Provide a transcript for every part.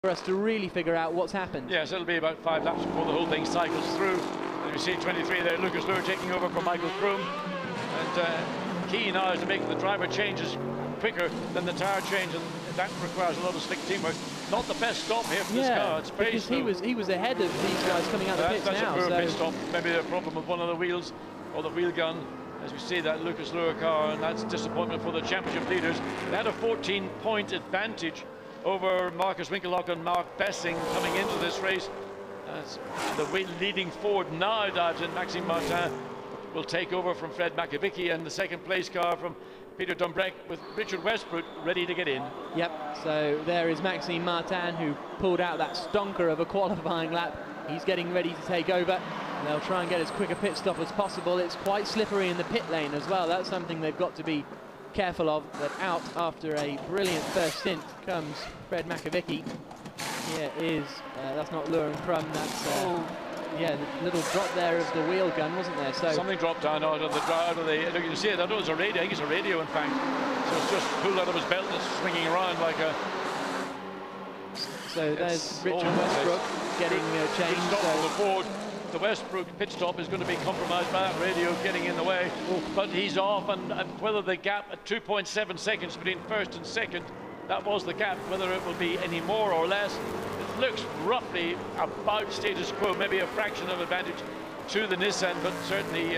for us to really figure out what's happened. Yes, it'll be about 5 laps before the whole thing cycles through. And you see 23 there, Lucas Luhr taking over from Michael Kroom. And key now is to make the driver changes quicker than the tyre change, and that requires a lot of slick teamwork. Not the best stop here for this car. It's very slow. He was ahead of these guys coming out of the pits now. That's a poor pit stop. Maybe a problem with one of the wheels or the wheel gun. As we see that Lucas Luhr car, and that's disappointment for the championship leaders. They had a 14-point advantage over Marcus Winkelhock and Mark Bessing coming into this race. The leading forward now, that Maxime Martin will take over from Fred Makovicky, and the second place car from Peter Dumbreck with Richard Westbrook ready to get in. Yep, so there is Maxime Martin, who pulled out that stonker of a qualifying lap. He's getting ready to take over. They'll try and get as quick a pit stop as possible. It's quite slippery in the pit lane as well. That's something they've got to be careful of. But out after a brilliant first stint comes Fred Makovicky. Here is, that's not Luhr and Krum, that's, yeah, the little drop there of the wheel gun, wasn't there? So something dropped down out of the, look, you can see it, I thought it was a radio, I think it's a radio in fact. So it's just pulled out of his belt and it's swinging around like a... So there's Richard Westbrook getting changed. Stop for the Ford. The Westbrook pit stop is going to be compromised by that radio getting in the way. But he's off, and whether the gap at 2.7 seconds between first and second, that was the gap, whether it will be any more or less, it looks roughly about status quo, maybe a fraction of advantage to the Nissan, but certainly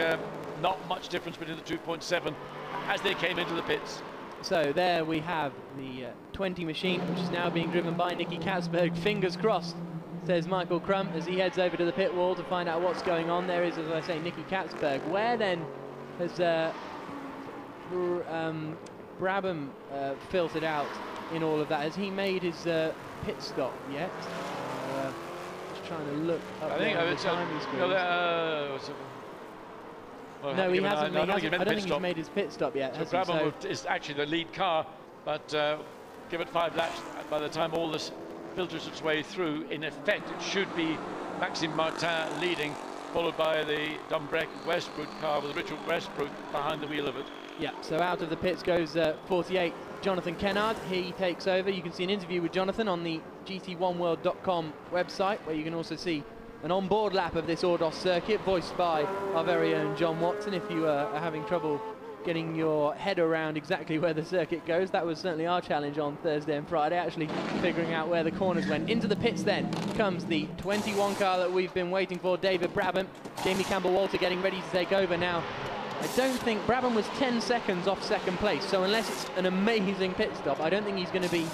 not much difference between the 2.7 as they came into the pits. So there we have the 20 machine, which is now being driven by Nicky Katzberg. Fingers crossed, says Michael Krum as he heads over to the pit wall to find out what's going on. There is, as I say, Nicky Katzberg. Where then has Brabham filtered out in all of that? Has he made his pit stop yet? Just trying to look up. I think it's no, he hasn't. I don't think he's made his pit stop yet. So Brabham is actually the lead car, but give it 5 laps. By the time all this filters its way through, in effect, it should be Maxime Martin leading, followed by the Dumbreck Westbrook car with Richard Westbrook behind the wheel of it. Yeah, so out of the pits goes 48, Jonathan Kennard. He takes over. You can see an interview with Jonathan on the GT1world.com website, where you can also see an on-board lap of this Ordos circuit, voiced by our very own John Watson. If you are having trouble getting your head around exactly where the circuit goes, that was certainly our challenge on Thursday and Friday, actually figuring out where the corners went. Into the pits then comes the 21 car that we've been waiting for, David Brabham. Jamie Campbell-Walter getting ready to take over now. I don't think Brabham was 10 seconds off second place, so unless it's an amazing pit stop, I don't think he's going to be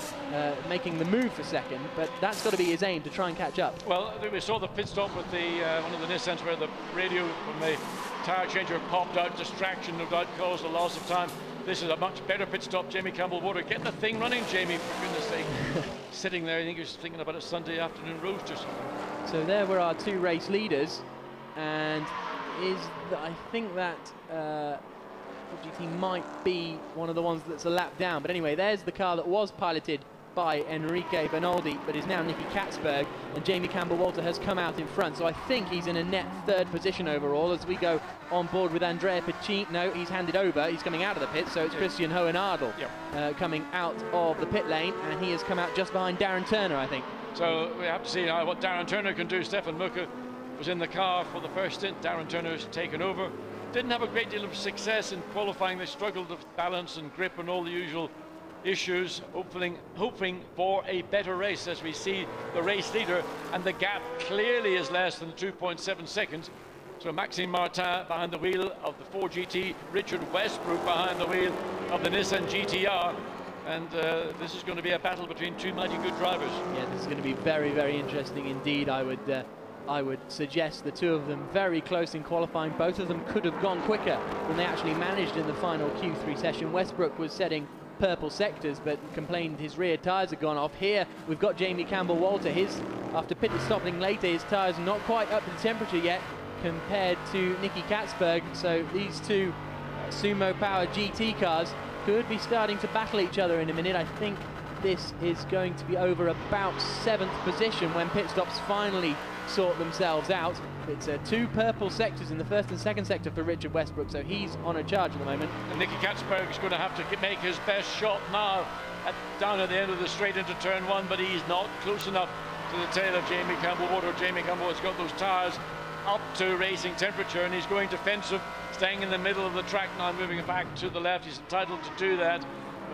making the move for second, but that's got to be his aim, to try and catch up. Well, we saw the pit stop with the one of the Nissans where the radio from the tyre changer popped out, distraction no doubt caused a loss of time. This is a much better pit stop. Jamie Campbell-Walter, get the thing running, Jamie, for goodness sake. Sitting there, I think he was thinking about a Sunday afternoon roast or something. So there were our 2 race leaders, and I think that GT might be one of the ones that's a lap down. But anyway, there's the car that was piloted by Enrique Bernoldi, but is now Nicky Katzberg, and Jamie Campbell-Walter has come out in front. So I think he's in a net 3rd position overall as we go on board with Andrea Piccini. No, he's handed over. He's coming out of the pit, so it's Christian Hohenadel coming out of the pit lane, and he has come out just behind Darren Turner, I think. So we have to see what Darren Turner can do. Stefan Mucke was in the car for the first stint. Darren Turner's taken over. Didn't have a great deal of success in qualifying. They struggled with balance and grip and all the usual issues, hoping for a better race as we see the race leader, and the gap clearly is less than 2.7 seconds. So Maxime Martin behind the wheel of the Ford GT, Richard Westbrook behind the wheel of the Nissan GT-R, and this is going to be a battle between 2 mighty good drivers. Yeah, this is going to be very, very interesting indeed. I would suggest the 2 of them very close in qualifying. Both of them could have gone quicker than they actually managed in the final Q3 session. Westbrook was setting purple sectors, but complained his rear tyres had gone off. Here we've got Jamie Campbell-Walter. After pit stopping later, his tyres are not quite up to the temperature yet compared to Nicky Katzberg. So these 2 sumo powered GT cars could be starting to battle each other in a minute. I think this is going to be over about 7th position when pit stops finally sort themselves out. It's two purple sectors in the first and second sector for Richard Westbrook, so he's on a charge at the moment. And Nicky Katzberg is going to have to make his best shot now down at the end of the straight into turn one, but he's not close enough to the tail of Jamie Campbell-Water. Jamie Campbell has got those tyres up to racing temperature, and he's going defensive, staying in the middle of the track now, moving back to the left. He's entitled to do that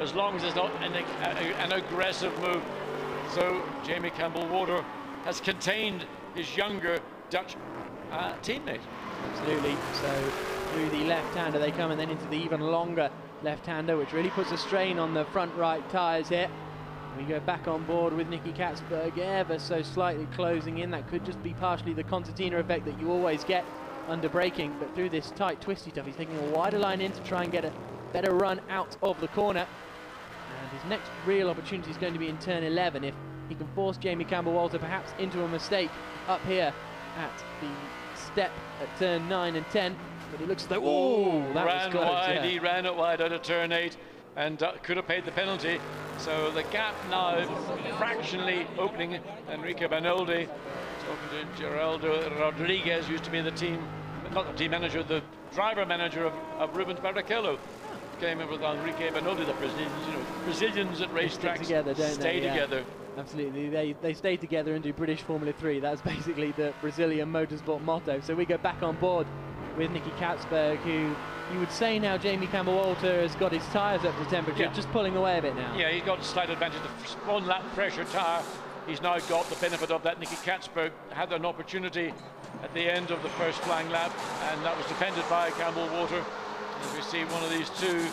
as long as it's not an aggressive move. So Jamie Campbell-Water has contained his younger Dutch teammate. Absolutely. So through the left-hander they come, and then into the even longer left-hander, which really puts a strain on the front right tyres here. We go back on board with Nicky Katzberg ever so slightly closing in. That could just be partially the concertina effect that you always get under braking, but through this tight twisty stuff he's taking a wider line in to try and get a better run out of the corner. And his next real opportunity is going to be in turn 11 if he can force Jamie Campbell-Walter perhaps into a mistake up here at the step at turn 9 and 10. But it looks like, oh, that was close, wide. yeah. He ran it wide out of turn 8 and could have paid the penalty. So the gap now fractionally opening. Enrique Banoldi talking to Geraldo Rodriguez, used to be the team, not the team manager, the driver manager of Rubens Barrichello. Came in with Enrique Banoldi, the Brazilians, you know, Brazilians at racetracks together, don't stay they? together. Yeah. Absolutely, they stay together and do British Formula 3. That's basically the Brazilian motorsport motto. So we go back on board with Nicky Katzberg, who you would say now Jamie Campbell-Walter has got his tyres up to temperature, just pulling away a bit now. Yeah, he's got a slight advantage. The one lap fresher tyre, he's now got the benefit of that. Nicky Katzberg had an opportunity at the end of the first flying lap, and that was defended by Campbell-Walter. As we see one of these two.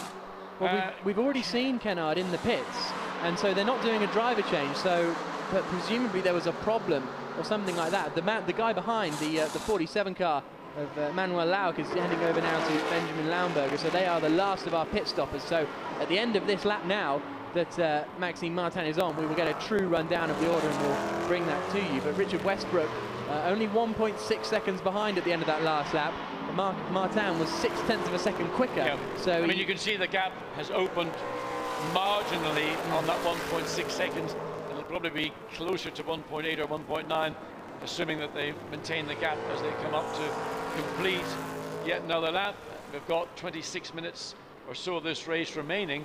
Well, we've already seen Kennard in the pits, and so they're not doing a driver change, so but presumably there was a problem or something like that. The guy behind the 47 car of Manuel Lauk is handing over now to Benjamin Laumberger, so they are the last of our pit stoppers. So at the end of this lap now that Maxime Martin is on, we will get a true rundown of the order and we'll bring that to you. But Richard Westbrook only 1.6 seconds behind at the end of that last lap. Martin was 0.6 of a second quicker. Yeah. So I mean, you can see the gap has opened marginally on that 1.6 seconds. It'll probably be closer to 1.8 or 1.9, assuming that they maintain the gap as they come up to complete yet another lap. We've got 26 minutes or so of this race remaining,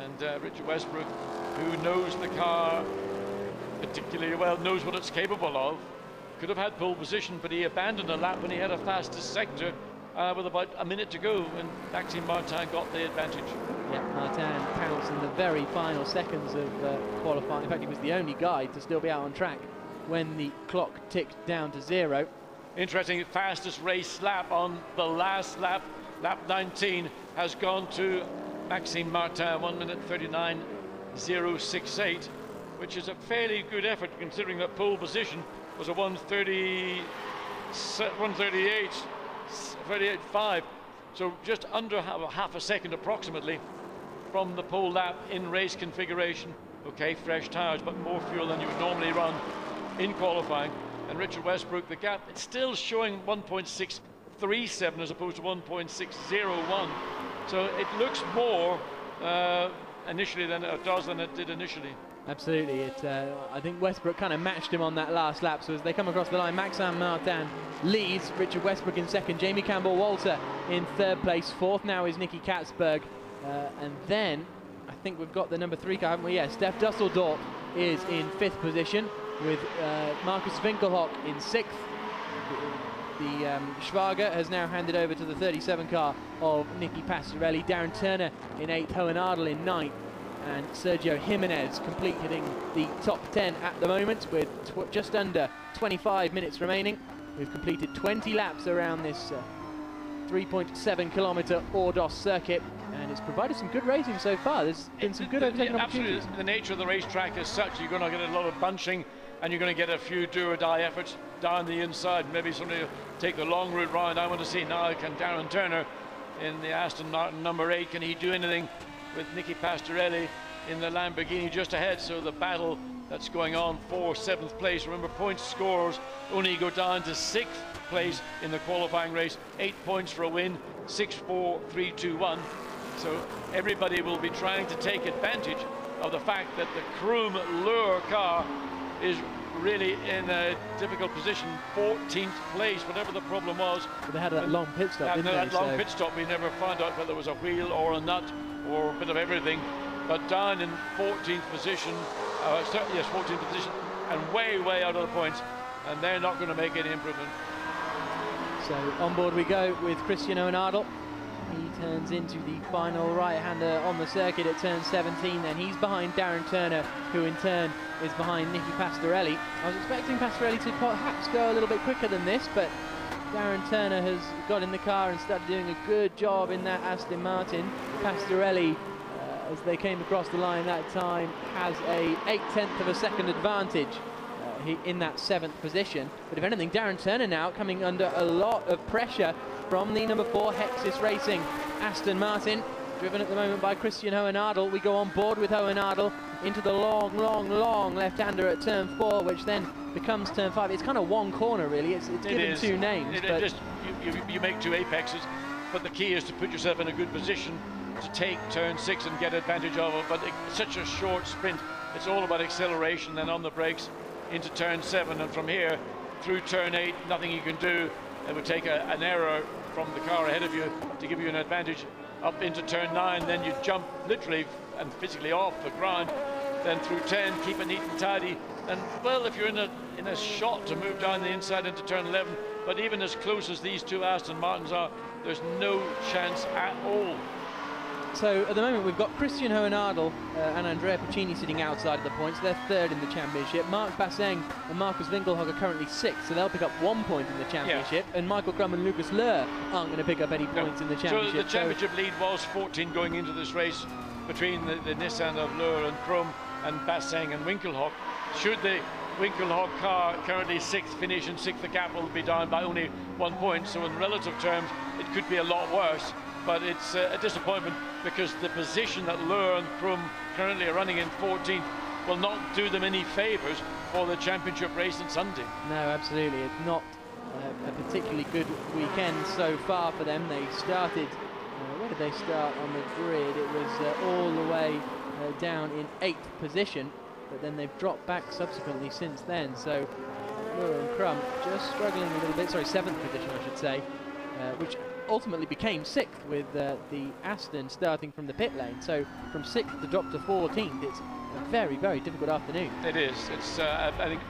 and Richard Westbrook, who knows the car particularly well, knows what it's capable of. Could have had pole position, but he abandoned a lap when he had a fastest sector with about a minute to go, and Maxime Martin got the advantage. Yeah, Martin pounced in the very final seconds of qualifying. In fact, he was the only guy to still be out on track when the clock ticked down to 0. Interesting, fastest race lap on the last lap, lap 19, has gone to Maxime Martin, 1 minute 39.068, which is a fairly good effort considering that pole position was a 138.5, so just under half a second approximately from the pole lap in race configuration. Okay, fresh tyres, but more fuel than you would normally run in qualifying. And Richard Westbrook, the gap, it's still showing 1.637 as opposed to 1.601, so it looks more initially than it does than it did initially. Absolutely, I think Westbrook kind of matched him on that last lap. So as they come across the line, Maxime Martin leads, Richard Westbrook in second, Jamie Campbell-Walter in third place, fourth now is Nicky Katzberg, and then I think we've got the number 3 car, haven't we? Yeah, Steph Dusseldorp is in 5th position with Marcus Winkelhock in 6th. The Schwager has now handed over to the 37 car of Nicky Pastorelli. Darren Turner in 8th, Hohen Ardel in 9th. And Sergio Jimenez completing the top 10 at the moment with just under 25 minutes remaining. We've completed 20 laps around this 3.7 kilometre Ordos circuit, and it's provided some good racing so far. There's been some good overtaking opportunities. Absolutely, the nature of the racetrack is such, you're going to get a lot of bunching, and you're going to get a few do-or-die efforts down the inside. Maybe somebody will take the long route round. I want to see now, can Darren Turner in the Aston Martin number 8, can he do anything with Nicky Pastorelli in the Lamborghini just ahead? So the battle that's going on for 7th place. Remember, points scores only go down to 6th place in the qualifying race. 8 points for a win, 6, 4, 3, 2, 1. So everybody will be trying to take advantage of the fact that the Kroom Lure car is really in a difficult position, 14th place, whatever the problem was. But they had that long pit stop, didn't they? That long pit stop, we never found out whether it was a wheel or a nut or a bit of everything. But down in 14th position, yes, 14th position, and way out of the points, and they're not going to make any improvement. So on board we go with Cristiano Ronaldo. He turns into the final right-hander on the circuit at turn 17. Then he's behind Darren Turner, who in turn is behind Nicky Pastorelli. I was expecting Pastorelli to perhaps go a little bit quicker than this, but Darren Turner has got in the car and started doing a good job in that Aston Martin. Pastorelli, as they came across the line that time, has a 0.8 of a second advantage in that 7th position. But if anything, Darren Turner now coming under a lot of pressure from the number 4 Hexis Racing Aston Martin, driven at the moment by Christian Hohenadel. We go on board with Hohenadel into the long left-hander at turn 4, which then becomes turn 5. It's kind of one corner, really. It's given two names. You make two apexes, but the key is to put yourself in a good position to take turn 6 and get advantage of it. But it's such a short sprint. It's all about acceleration, then on the brakes into turn 7, and from here through turn 8, nothing you can do. It would take an error from the car ahead of you to give you an advantage. Up into turn 9, then you jump literally and physically off the ground. Then through 10, keep it neat and tidy. And well, if you're in a shot to move down the inside into turn 11, but even as close as these two Aston Martins are, there's no chance at all. So at the moment we've got Christian Hohenadel and Andrea Puccini sitting outside of the points. They're 3rd in the championship. Mark Basseng and Marcus Winkelhock are currently 6th, so they'll pick up 1 point in the championship. Yeah. And Michael Crum and Lucas Löhr aren't going to pick up any points in the championship. So the championship lead was 14 going into this race between the Nissan of Löhr and Crum and Basseng and Winkelhock. Should the Winkelhock car, currently 6th, finish in 6th, the gap will be down by only 1 point. So in relative terms, it could be a lot worse. But it's a disappointment because the position that Löhr and Crum currently are running in 14th will not do them any favours for the championship race on Sunday. No, absolutely. It's not a particularly good weekend so far for them. They started, where did they start on the grid? It was all the way down in 8th position, but then they've dropped back subsequently since then. So Löhr and Crum just struggling a little bit. Sorry, 7th position, I should say, which ultimately became 6th with the Aston starting from the pit lane. So from 6th to drop to 14th, it's a very difficult afternoon. It is. It's I think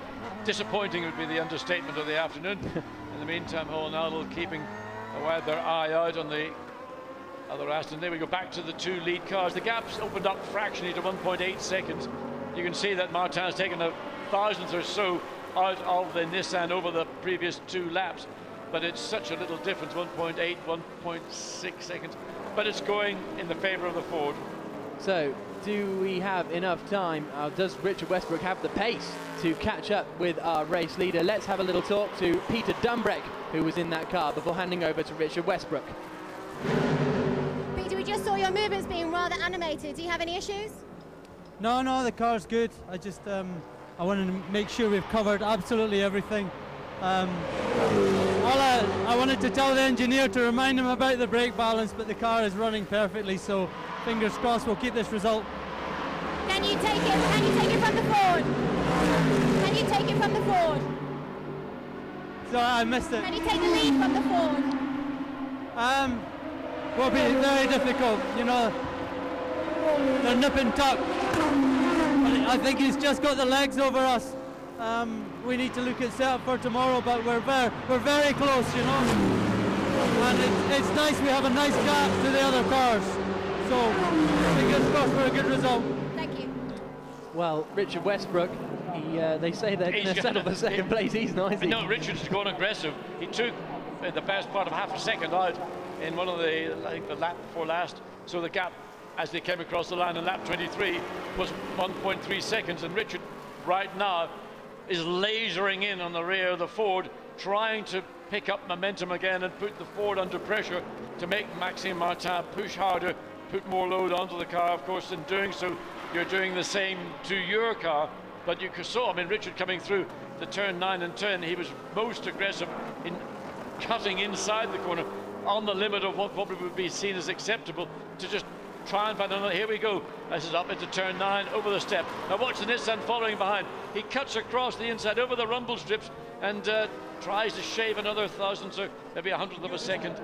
disappointing would be the understatement of the afternoon. In the meantime, Hohenadel keeping their eye out on the other Aston. There we go, back to the 2 lead cars. The gap's opened up fractionally to 1.8 seconds. You can see that Martin's taken a thousandth or so out of the Nissan over the previous 2 laps. But it's such a little difference, 1.8, 1.6 seconds. But it's going in the favour of the Ford. So, do we have enough time? Does Richard Westbrook have the pace to catch up with our race leader? Let's have a little talk to Peter Dumbreck, who was in that car, before handing over to Richard Westbrook. Peter, we just saw your movements being rather animated. Do you have any issues? No, the car's good. I just, I wanted to make sure we've covered absolutely everything. I wanted to tell the engineer to remind him about the brake balance, but the car is running perfectly, so fingers crossed we'll keep this result. Can you take it from the Ford? Can you take it from the Ford? Sorry, I missed it. Can you take the lead from the Ford? Will be very difficult, you know. They're nip and tuck. I think he's just got the legs over us. We need to look at setup for tomorrow, but we're very close, you know. And it's nice, we have a nice gap to the other cars. So fingers crossed for a good result. Thank you. Well, Richard Westbrook, they say they're going to settle for 2nd place. He's not, is he? No, Richard's gone aggressive. He took the best part of half a second out in one of the, I think, the lap before last. So the gap as they came across the line in lap 23 was 1.3 seconds, and Richard right now is lasering in on the rear of the Ford, trying to pick up momentum again and put the Ford under pressure to make Maxime Martin push harder, put more load onto the car. Of course, in doing so, you're doing the same to your car. But you saw, I mean, Richard coming through the turn 9 and 10, he was most aggressive in cutting inside the corner on the limit of what probably would be seen as acceptable, to just try and find another. Here we go. This is up into turn 9, over the step. Now watch the Nissan following behind. He cuts across the inside over the rumble strips and tries to shave another thousandth or maybe 100th of a second